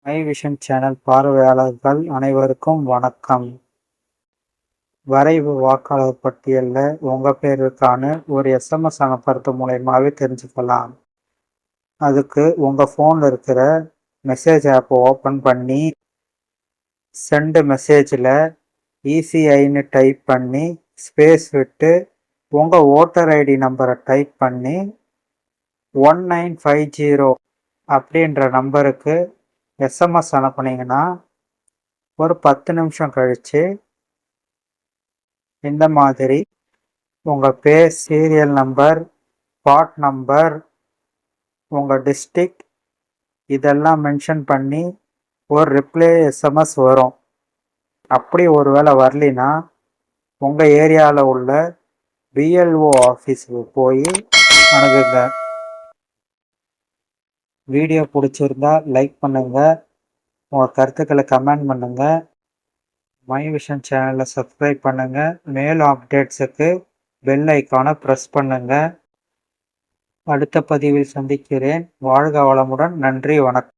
My vision channel பார்வையாளர்கள் அனைவருக்கும் வணக்கம். வரைவு வாக்காளர் பட்டியலில் உங்கள் பேர் இருக்கான்னு ஒரு எஸ்எம்எஸ் அனுப்புறது மூலயமாவே தெரிஞ்சுக்கலாம். அதுக்கு உங்கள் ஃபோனில் இருக்கிற மெசேஜ் ஆப்பை ஓப்பன் பண்ணி சென்ட் மெசேஜில் இசிஐன்னு டைப் பண்ணி ஸ்பேஸ் விட்டு உங்கள் ஓட்டர் ஐடி நம்பரை டைப் பண்ணி 1950 அப்படின்ற நம்பருக்கு எஸ்எம்எஸ் அனுப்புனீங்கன்னா ஒரு 10 நிமிஷம் கழித்து இந்த மாதிரி உங்கள் பேர், சீரியல் நம்பர், பார்ட் நம்பர், உங்கள் டிஸ்ட்ரிக்ட் இதெல்லாம் மென்ஷன் பண்ணி ஒரு ரிப்ளை எஸ்எம்எஸ் வரும். அப்படி ஒரு வேளை வரலினா உங்கள் ஏரியாவில் உள்ள பிஎல்ஓ ஆஃபீஸுக்கு போய் அணுகுங்க. வீடியோ பிடிச்சிருந்தா லைக் பண்ணுங்கள், உங்கள் கருத்துக்களை கமெண்ட் பண்ணுங்கள், மை விஷன் சேனலை சப்ஸ்கிரைப் பண்ணுங்கள். மேலும் அப்டேட்ஸுக்கு பெல் ஐக்கானை ப்ரெஸ் பண்ணுங்கள். அடுத்த பதிவில் சந்திக்கிறேன். வாழ்க வளமுடன். நன்றி, வணக்கம்.